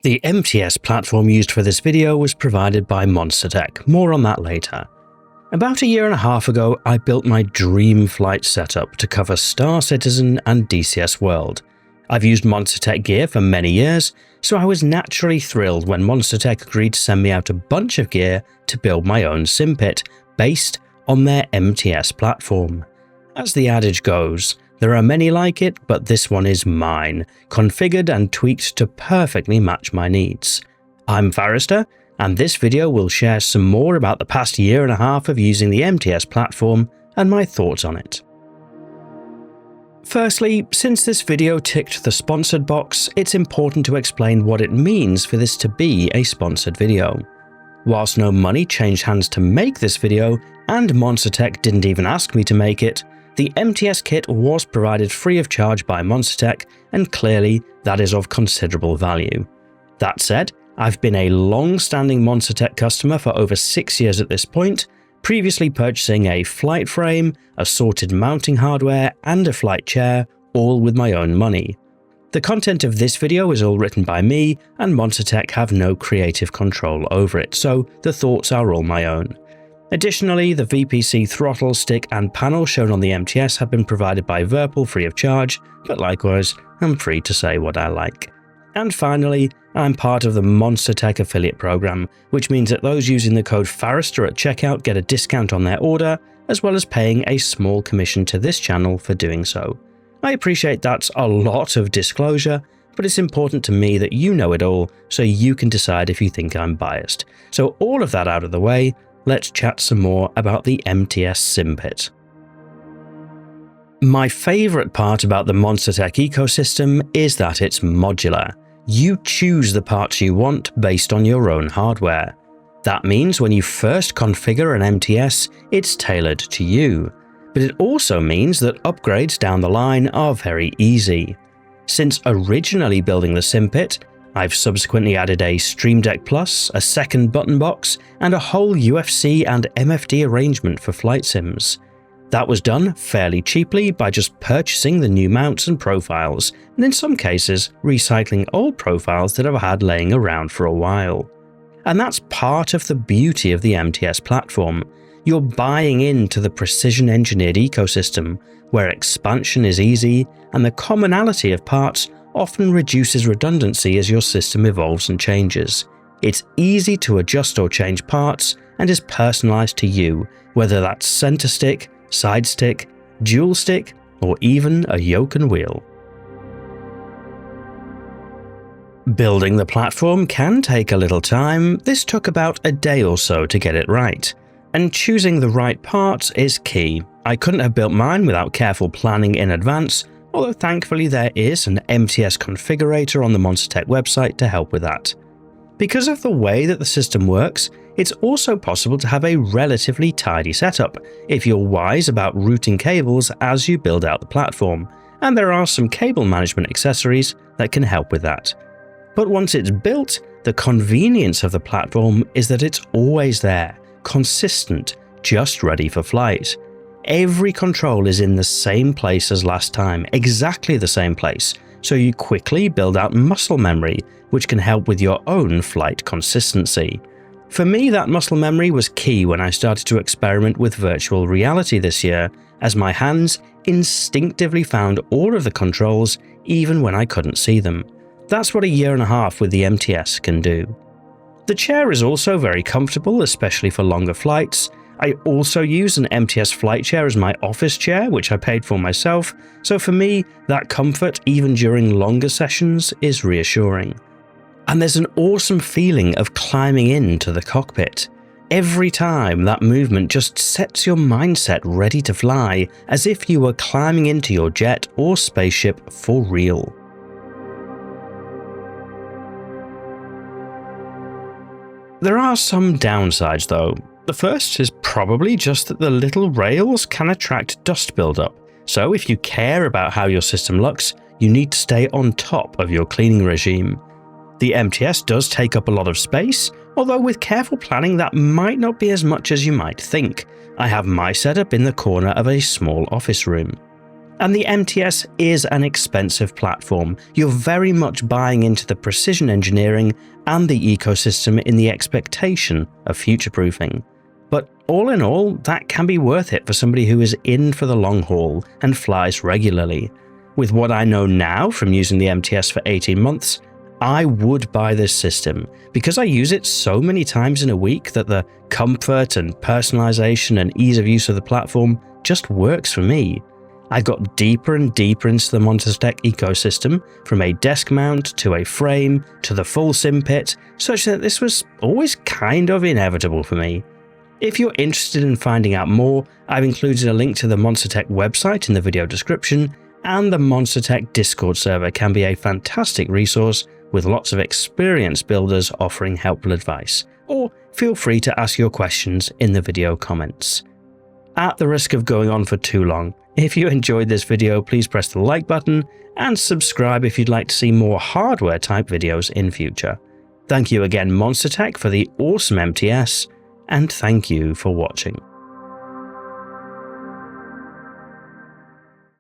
The MTS platform used for this video was provided by MonsterTech, more on that later. About a year and a half ago, I built my dream flight setup to cover Star Citizen and DCS World. I've used MonsterTech gear for many years, so I was naturally thrilled when MonsterTech agreed to send me out a bunch of gear to build my own Simpit, based on their MTS platform. As the adage goes, there are many like it, but this one is mine, configured and tweaked to perfectly match my needs. I'm Forrester, and this video will share some more about the past year and a half of using the MTS platform and my thoughts on it. Firstly, since this video ticked the sponsored box, it's important to explain what it means for this to be a sponsored video. Whilst no money changed hands to make this video, and MonsterTech didn't even ask me to make it, the MTS kit was provided free of charge by MonsterTech, and clearly that is of considerable value. That said, I've been a long-standing MonsterTech customer for over 6 years at this point, previously purchasing a flight frame, assorted mounting hardware, and a flight chair, all with my own money. The content of this video is all written by me, and MonsterTech have no creative control over it, so the thoughts are all my own. Additionally, the VPC throttle, stick, and panel shown on the MTS have been provided by Virpil free of charge, but likewise, I'm free to say what I like. And finally, I'm part of the MonsterTech affiliate program, which means that those using the code Forrester at checkout get a discount on their order, as well as paying a small commission to this channel for doing so. I appreciate that's a lot of disclosure, but it's important to me that you know it all, so you can decide if you think I'm biased. So all of that out of the way, let's chat some more about the MTS Simpit. My favourite part about the MonsterTech ecosystem is that it's modular. You choose the parts you want based on your own hardware. That means when you first configure an MTS, it's tailored to you. But it also means that upgrades down the line are very easy. Since originally building the Simpit, I've subsequently added a Stream Deck Plus, a second button box, and a whole UFC and MFD arrangement for flight sims. That was done fairly cheaply by just purchasing the new mounts and profiles, and in some cases recycling old profiles that I've had laying around for a while. And that's part of the beauty of the MTS platform. You're buying into the precision engineered ecosystem, where expansion is easy and the commonality of parts often reduces redundancy as your system evolves and changes. It's easy to adjust or change parts and is personalized to you, whether that's center stick, side stick, dual stick, or even a yoke and wheel. Building the platform can take a little time. This took about a day or so to get it right. And choosing the right parts is key. I couldn't have built mine without careful planning in advance, although thankfully there is an MTS configurator on the MonsterTech website to help with that. Because of the way that the system works, it's also possible to have a relatively tidy setup if you're wise about routing cables as you build out the platform, and there are some cable management accessories that can help with that. But once it's built, the convenience of the platform is that it's always there, consistent, just ready for flight. Every control is in the same place as last time, exactly the same place, so you quickly build out muscle memory, which can help with your own flight consistency. For me, that muscle memory was key when I started to experiment with virtual reality this year, as my hands instinctively found all of the controls even when I couldn't see them. That's what a year and a half with the MTS can do. The chair is also very comfortable, especially for longer flights. I also use an MTS flight chair as my office chair, which I paid for myself, so for me, that comfort even during longer sessions is reassuring. And there's an awesome feeling of climbing into the cockpit. Every time that movement just sets your mindset ready to fly, as if you were climbing into your jet or spaceship for real. There are some downsides though. The first is probably just that the little rails can attract dust buildup, so if you care about how your system looks, you need to stay on top of your cleaning regime. The MTS does take up a lot of space, although with careful planning that might not be as much as you might think. I have my setup in the corner of a small office room. And the MTS is an expensive platform. You're very much buying into the precision engineering and the ecosystem in the expectation of future-proofing. But all in all, that can be worth it for somebody who is in for the long haul and flies regularly. With what I know now from using the MTS for 18 months, I would buy this system because I use it so many times in a week that the comfort and personalization and ease of use of the platform just works for me. I got deeper and deeper into the MonsterTech ecosystem, from a desk mount to a frame to the full Simpit, such that this was always kind of inevitable for me. If you're interested in finding out more, I've included a link to the MonsterTech website in the video description, and the MonsterTech Discord server can be a fantastic resource with lots of experienced builders offering helpful advice, or feel free to ask your questions in the video comments. At the risk of going on for too long, if you enjoyed this video, please press the like button and subscribe if you'd like to see more hardware type videos in future. Thank you again MonsterTech for the awesome MTS, and thank you for watching.